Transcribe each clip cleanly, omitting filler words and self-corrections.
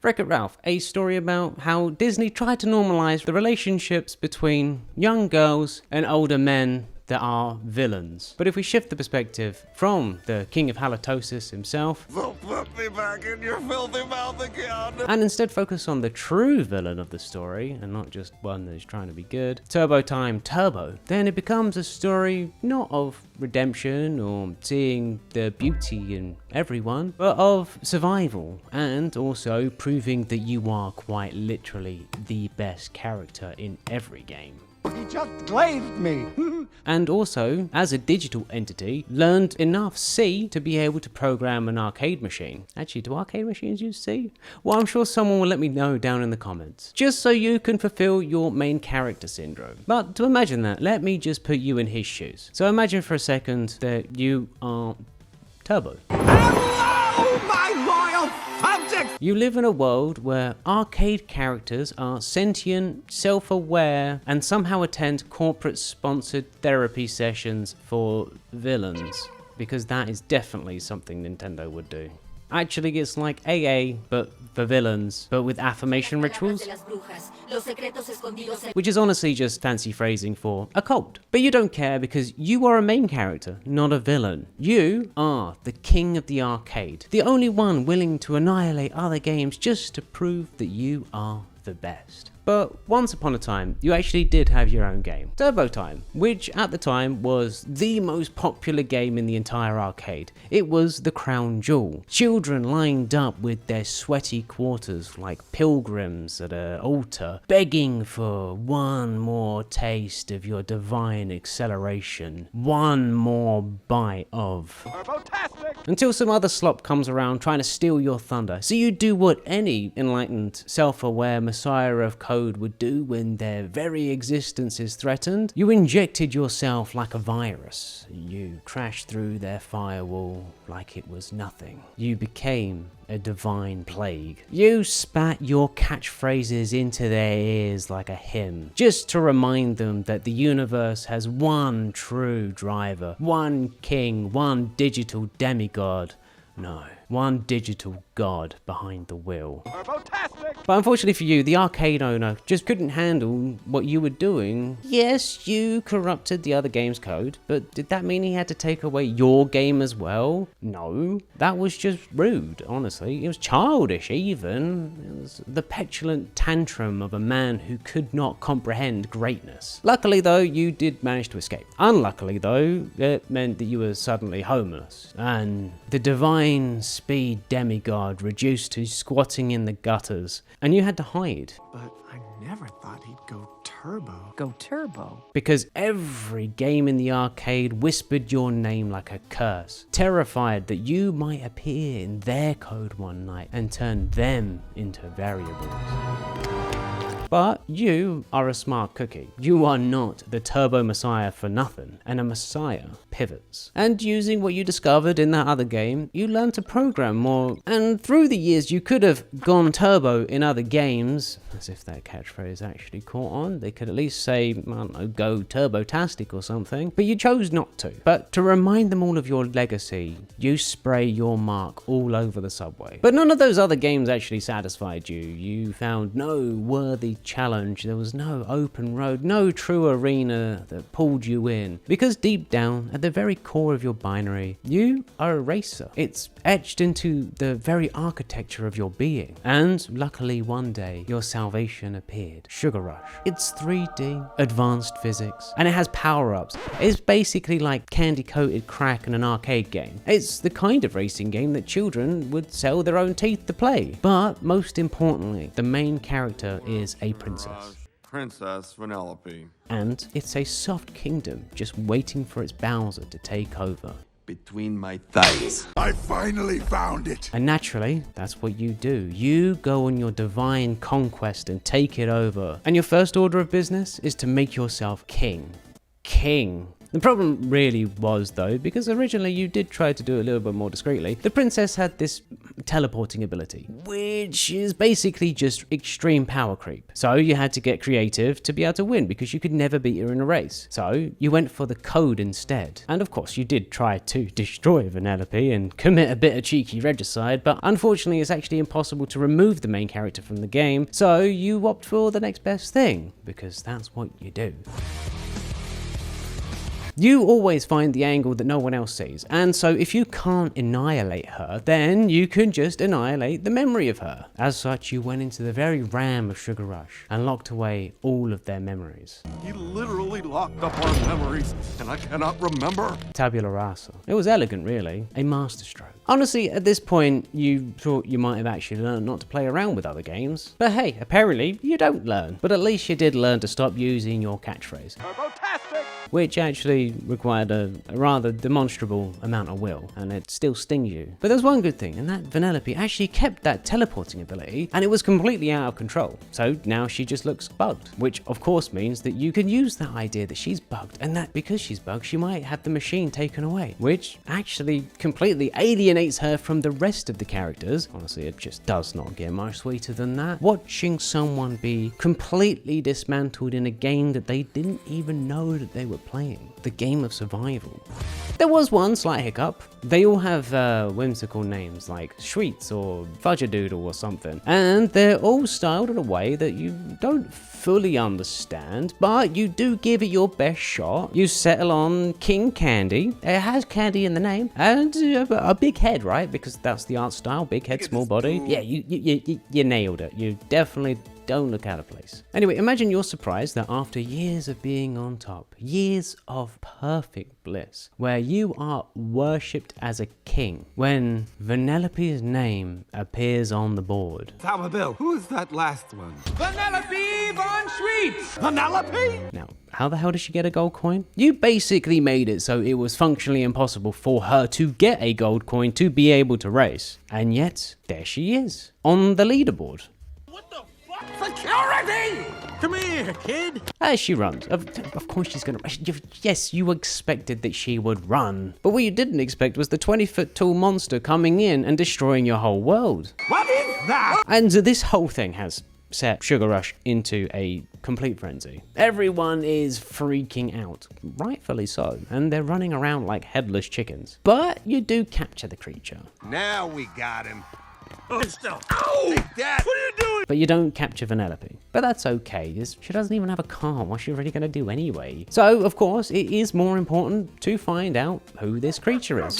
Wreck-It Ralph, a story about how Disney tried to normalize the relationships between young girls and older men that are villains. But if we shift the perspective from the king of halitosis himself, So put me back in your filthy mouth again. and instead focus on the true villain of the story, and not just one that is trying to be good, Turbo Time Turbo, then it becomes a story not of redemption or seeing the beauty in everyone, but of survival, and also proving that you are quite literally the best character in every game. He just glazed me. And also, as a digital entity, learned enough C to be able to program an arcade machine. Actually, do arcade machines use C? Well, I'm sure someone will let me know down in the comments. Just so you can fulfill your main character syndrome. But to imagine that, let me just put you in his shoes. So imagine for a second that you are Turbo. Hello, my loyal subjects! You live in a world where arcade characters are sentient, self-aware, and somehow attend corporate-sponsored therapy sessions for villains. Because that is definitely something Nintendo would do. Actually, it's like AA, but for villains, but with affirmation rituals, which is honestly just fancy phrasing for a cult. But you don't care because you are a main character, not a villain. You are the king of the arcade, the only one willing to annihilate other games just to prove that you are the best. But once upon a time, you actually did have your own game, Turbo Time, which at the time was the most popular game in the entire arcade. It was the crown jewel. Children lined up with their sweaty quarters like pilgrims at an altar, begging for one more taste of your divine acceleration, one more bite of... Turbotastic! Until some other slop comes around trying to steal your thunder. So you do what any enlightened, self-aware messiah of code would do when their very existence is threatened. You injected yourself like a virus. You crashed through their firewall like it was nothing. You became a divine plague. You spat your catchphrases into their ears like a hymn, just to remind them that the universe has one true driver, one king, one digital demigod. No, one digital god behind the wheel. Turbotastic! But unfortunately for you, the arcade owner just couldn't handle what you were doing. Yes, you corrupted the other game's code, but did that mean he had to take away your game as well? No, that was just rude, honestly. It was childish even. It was the petulant tantrum of a man who could not comprehend greatness. Luckily though, you did manage to escape. Unluckily though, it meant that you were suddenly homeless, and the divine speed demigod reduced to squatting in the gutters, and you had to hide. But I never thought he'd go turbo. Go turbo. Because every game in the arcade whispered your name like a curse, terrified that you might appear in their code one night and turn them into variables. But you are a smart cookie. You are not the Turbo Messiah for nothing, and a Messiah pivots. And using what you discovered in that other game, you learned to program more, and through the years you could have gone turbo in other games, as if that catchphrase actually caught on. They could at least say, I don't know, go turbo-tastic or something, but you chose not to. But to remind them all of your legacy, you spray your mark all over the subway. But none of those other games actually satisfied you. You found no worthy challenge, there was no open road, no true arena that pulled you in. Because deep down, at the very core of your binary, you are a racer. It's etched into the very architecture of your being. And luckily one day, your salvation appeared. Sugar Rush. It's 3D, advanced physics, and it has power-ups. It's basically like candy-coated crack in an arcade game. It's the kind of racing game that children would sell their own teeth to play. But most importantly, the main character is a princess. Princess Vanellope. And it's a soft kingdom just waiting for its Bowser to take over. Between my thighs. I finally found it! And naturally, that's what you do. You go on your divine conquest and take it over. And your first order of business is to make yourself king. King. The problem really was, though, because originally you did try to do it a little bit more discreetly, the princess had this teleporting ability, which is basically just extreme power creep. So you had to get creative to be able to win because you could never beat her in a race. So you went for the code instead. And of course you did try to destroy Vanellope and commit a bit of cheeky regicide, but unfortunately it's actually impossible to remove the main character from the game, so you opt for the next best thing, because that's what you do. You always find the angle that no one else sees, and so if you can't annihilate her, then you can just annihilate the memory of her. As such, you went into the very RAM of Sugar Rush and locked away all of their memories. He literally locked up our memories, and I cannot remember. Tabula rasa. It was elegant, really. A masterstroke. Honestly, at this point, you thought you might have actually learned not to play around with other games. But hey, apparently you don't learn. But at least you did learn to stop using your catchphrase. Turbotastic! Which actually required a rather demonstrable amount of will, and it still stings you. But there's one good thing, and that Vanellope actually kept that teleporting ability, and it was completely out of control. So now she just looks bugged, which of course means that you can use that idea that she's bugged, and that because she's bugged, she might have the machine taken away, which actually completely alienates her from the rest of the characters. Honestly, it just does not get much sweeter than that. Watching someone be completely dismantled in a game that they didn't even know that they were playing, the game of survival. There was one slight hiccup. They all have whimsical names like Schweetz or Fudgedoodle or something, and they're all styled in a way that you don't fully understand, but you do give it your best shot. You settle on King Candy. It has candy in the name, and a big head, right? Because that's the art style, big head, small body. Yeah, you nailed it. You definitely don't look out of place. Anyway, imagine you're surprised that after years of being on top, years of perfect bliss, where you are worshipped as a king, when Vanellope's name appears on the board. Sour Bill, who's that last one? Vanellope von Schweetz! Vanellope? Now, how the hell did she get a gold coin? You basically made it so it was functionally impossible for her to get a gold coin to be able to race. And yet, there she is, on the leaderboard. Security! Come here, kid. As she runs. Of course she's gonna... Yes, you expected that she would run. But what you didn't expect was the 20-foot tall monster coming in and destroying your whole world. What is that? And this whole thing has set Sugar Rush into a complete frenzy. Everyone is freaking out, rightfully so, and they're running around like headless chickens. But you do capture the creature. Now we got him. Ow! Take that. What are you doing? But you don't capture Vanellope. But that's okay, she doesn't even have a car. What's she really gonna do anyway? So, of course, it is more important to find out who this creature is.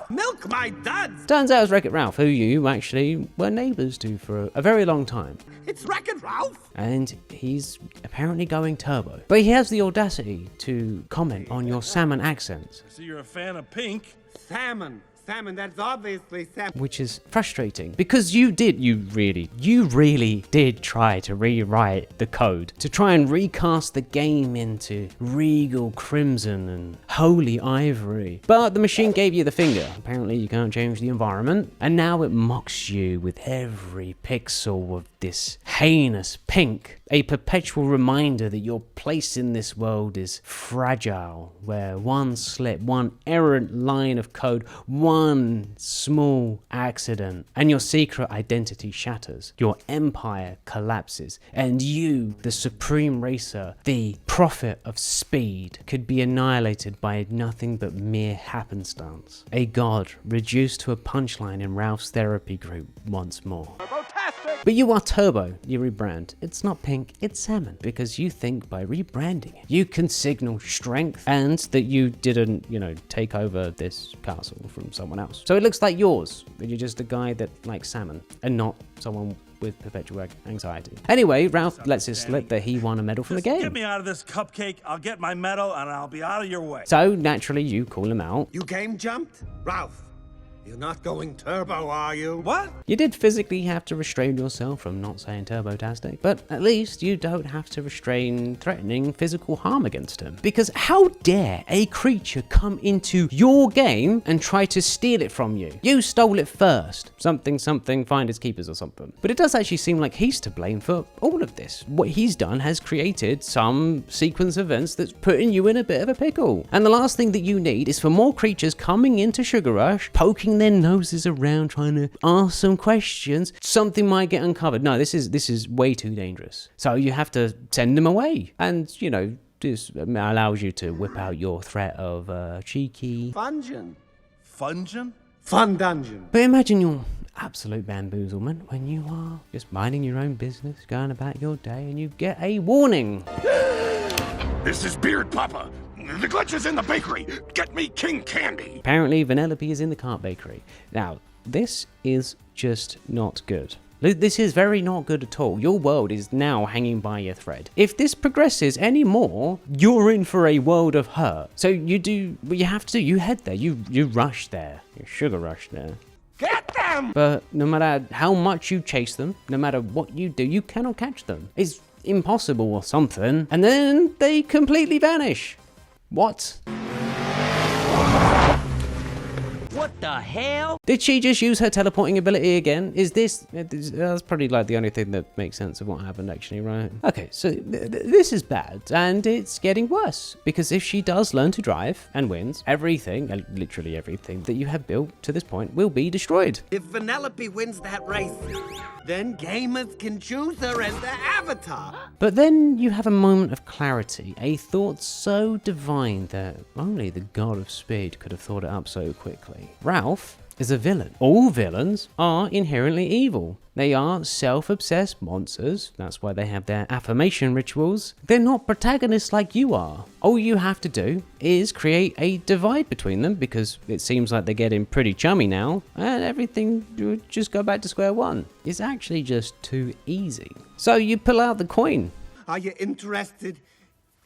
Milk my duds! Turns out it's Wreck-It Ralph, who you actually were neighbors to for a very long time. It's Wreck-It Ralph? And he's apparently going turbo. But he has the audacity to comment on your salmon accents, So you're a fan of pink? Salmon. Salmon, that's obviously salmon. which is frustrating because you really did try to rewrite the code to try and recast the game into regal crimson and holy ivory. But the machine gave you the finger. Apparently you can't change the environment, and now it mocks you with every pixel of this heinous pink. A perpetual reminder that your place in this world is fragile, where one slip, one errant line of code, one small accident, and your secret identity shatters. Your empire collapses, and you, the supreme racer, the prophet of speed, could be annihilated by nothing but mere happenstance. A god reduced to a punchline in Ralph's therapy group once more. Turbotastic! But you are Turbo, you rebrand. It's not pink, it's salmon, because you think by rebranding it, you can signal strength and that you didn't, take over this castle from someone else. So it looks like yours, but you're just a guy that likes salmon and not someone with perpetual anxiety. Anyway, Ralph lets it slip that he won a medal from the game. Get me out of this cupcake, I'll get my medal, and I'll be out of your way. So naturally, you call him out. You game jumped? Ralph, You're not going turbo, are you? What? You did physically have to restrain yourself from not saying turbotastic, but at least you don't have to restrain threatening physical harm against him. Because how dare a creature come into your game and try to steal it from you? You stole it first. Something, finders keepers or something. But it does actually seem like he's to blame for all of this. What he's done has created some sequence of events that's putting you in a bit of a pickle. And the last thing that you need is for more creatures coming into Sugar Rush, poking their noses around trying to ask some questions. Something might get uncovered. No, this is way too dangerous. So you have to send them away. And, you know, this allows you to whip out your threat of cheeky. Fungeon. Fungin? Fun dungeon. But imagine your absolute bamboozlement when you are just minding your own business, going about your day, and you get a warning. This is Beard Papa. The glitch is in the bakery. Get me King Candy. Apparently, Vanellope is in the cart bakery. Now, this is just not good. This is very not good at all. Your world is now hanging by a thread. If this progresses any more, you're in for a world of hurt. So you do what you have to do. You head there. You rush there. You Sugar Rush there. Get them! But no matter how much you chase them, no matter what you do, you cannot catch them. It's impossible or something. And then they completely vanish. What? What the hell? Did she just use her teleporting ability again? That's probably like the only thing that makes sense of what happened actually, right? Okay, so this is bad, and it's getting worse, because if she does learn to drive and wins, everything, and literally everything that you have built to this point will be destroyed. If Vanellope wins that race, then gamers can choose her as their avatar. But then you have a moment of clarity, a thought so divine that only the god of speed could have thought it up so quickly. Ralph is a villain. All villains are inherently evil. They are self-obsessed monsters. That's why they have their affirmation rituals. They're not protagonists like you are. All you have to do is create a divide between them, because it seems like they're getting pretty chummy now, and everything would just go back to square one. It's actually just too easy. So you pull out the coin. Are you interested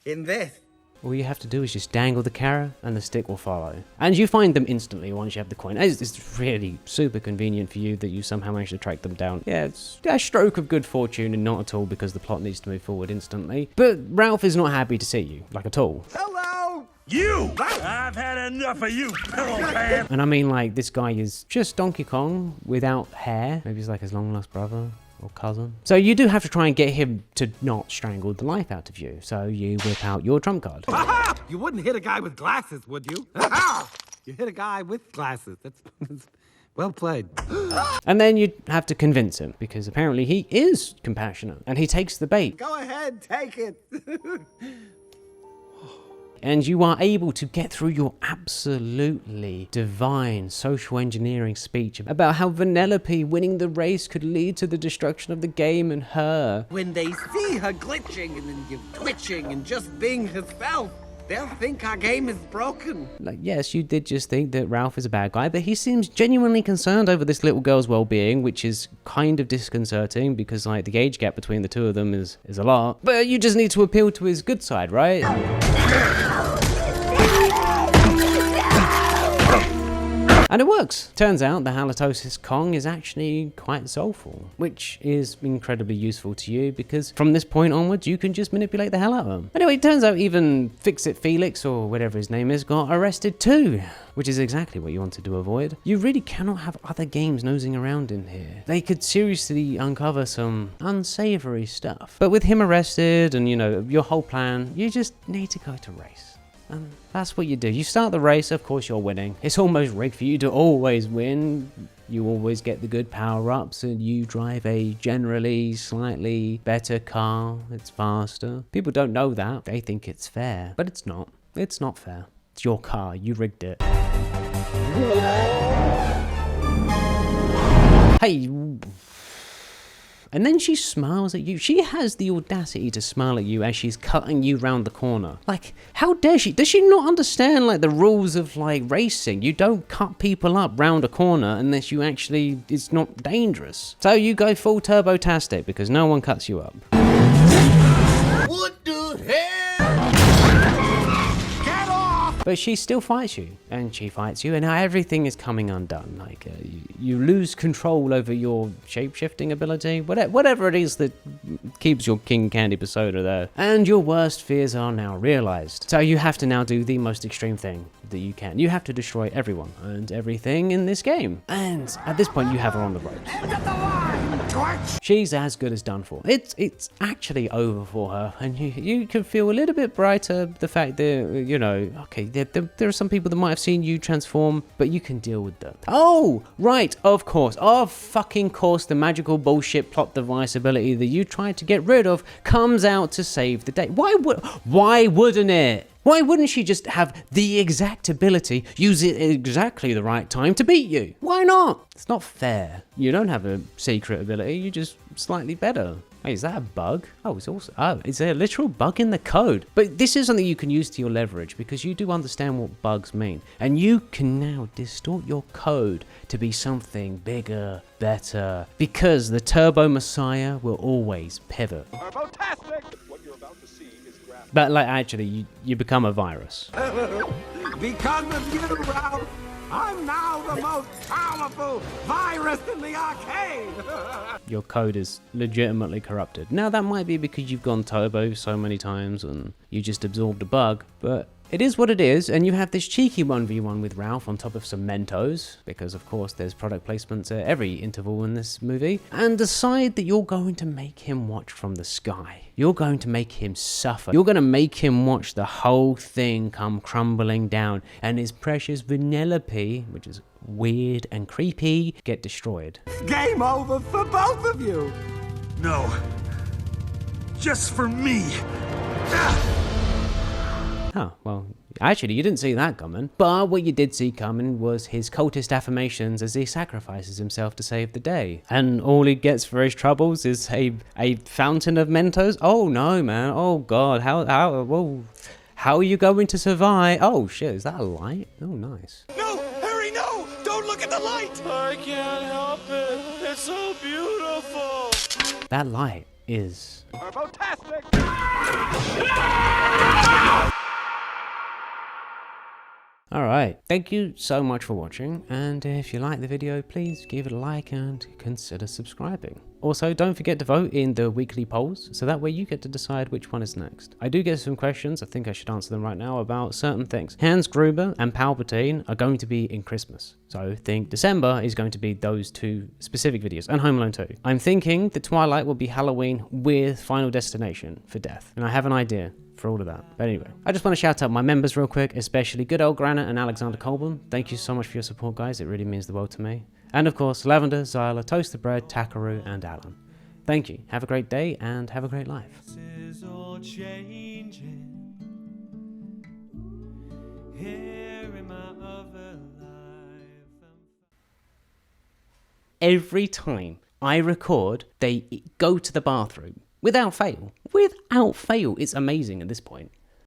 in this? All you have to do is just dangle the carrot and the stick will follow. And you find them instantly once you have the coin. It's really super convenient for you that you somehow managed to track them down. Yeah, it's a stroke of good fortune and not at all because the plot needs to move forward instantly. But Ralph is not happy to see you, like at all. Hello! You! I've had enough of you, pillow man. And I mean, like, this guy is just Donkey Kong without hair. Maybe he's like his long lost brother or cousin. So you do have to try and get him to not strangle the life out of you. So you whip out your trump card. Aha! You wouldn't hit a guy with glasses, would you? Aha! You hit a guy with glasses. That's well played. And then you have to convince him, because apparently he is compassionate and he takes the bait. Go ahead, take it. And you are able to get through your absolutely divine social engineering speech about how Vanellope winning the race could lead to the destruction of the game and her. When they see her glitching and then you twitching and just being herself, they'll think our game is broken. Like, yes, you did just think that Ralph is a bad guy, but he seems genuinely concerned over this little girl's well-being, which is kind of disconcerting because, like, the age gap between the two of them is a lot. But you just need to appeal to his good side, right? And it works. Turns out the Halitosis Kong is actually quite soulful, which is incredibly useful to you because from this point onwards, you can just manipulate the hell out of him. Anyway, it turns out even Fix-It Felix, or whatever his name is, got arrested too, which is exactly what you wanted to avoid. You really cannot have other games nosing around in here. They could seriously uncover some unsavory stuff. But with him arrested and, you know, your whole plan, you just need to go to race. And that's what you do. You start the race, of course you're winning. It's almost rigged for you to always win. You always get the good power-ups and you drive a generally slightly better car. It's faster. People don't know that. They think it's fair, but it's not. It's not fair. It's your car. You rigged it. Hey. And then she smiles at you. She has the audacity to smile at you as she's cutting you round the corner. Like, how dare she? Does she not understand, like, the rules of, like, racing? You don't cut people up round a corner unless you actually, it's not dangerous. So you go full turbo-tastic because no one cuts you up. What the hell? Get off! But she still fights you, and she fights you, and now everything is coming undone. Like, you lose control over your shape-shifting ability, whatever it is that keeps your King Candy persona there. And your worst fears are now realized. So you have to now do the most extreme thing that you can. You have to destroy everyone and everything in this game. And at this point, you have her on the ropes. She's as good as done for. It's actually over for her, and you can feel a little bit brighter the fact that, you know, okay, there are some people that might have seen you transform, but you can deal with them. Oh, right, of course, fucking course, the magical bullshit plot device ability that you tried to get rid of comes out to save the day. Why wouldn't it? Why wouldn't she just have the exact ability, use it at exactly the right time to beat you? Why not? It's not fair. You don't have a secret ability, you're just slightly better. Hey, is that a bug? Oh, is there a literal bug in the code? But this is something you can use to your leverage, because you do understand what bugs mean. And you can now distort your code to be something bigger, better, because the Turbo Messiah will always pivot. But like, actually, you become a virus. Because of you, Ralph, I'm now the most powerful virus in the arcade! Your code is legitimately corrupted. Now, that might be because you've gone turbo so many times and you just absorbed a bug, but it is what it is, and you have this cheeky 1v1 with Ralph on top of some Mentos, because of course there's product placements at every interval in this movie, and decide that you're going to make him watch from the sky. You're going to make him suffer. You're going to make him watch the whole thing come crumbling down, and his precious Vanellope, which is weird and creepy, get destroyed. Game over for both of you! No. Just for me. Oh, well, actually, you didn't see that coming. But what you did see coming was his cultist affirmations as he sacrifices himself to save the day. And all he gets for his troubles is a fountain of Mentos? Oh, no, man. Oh, God. How are you going to survive? Oh, shit. Is that a light? Oh, nice. No! Harry, no! Don't look at the light! I can't help it. It's so beautiful. That light is... Turbo-tastic! Alright, thank you so much for watching, and if you like the video, please give it a like and consider subscribing. Also, don't forget to vote in the weekly polls, so that way you get to decide which one is next. I do get some questions, I think I should answer them right now, about certain things. Hans Gruber and Palpatine are going to be in Christmas, so think December is going to be those two specific videos, and Home Alone 2. I'm thinking that Twilight will be Halloween with Final Destination for Death, and I have an idea for all of that. But anyway, I just want to shout out my members real quick, especially good old Granite and Alexander Colburn. Thank you so much for your support, guys. It really means the world to me. And of course, Lavender, Zyla, Toasted Bread, Takaru, and Alan. Thank you. Have a great day and have a great life. This is all changing. Here in my other life. Every time I record, they go to the bathroom. Without fail. Without fail. It's amazing at this point.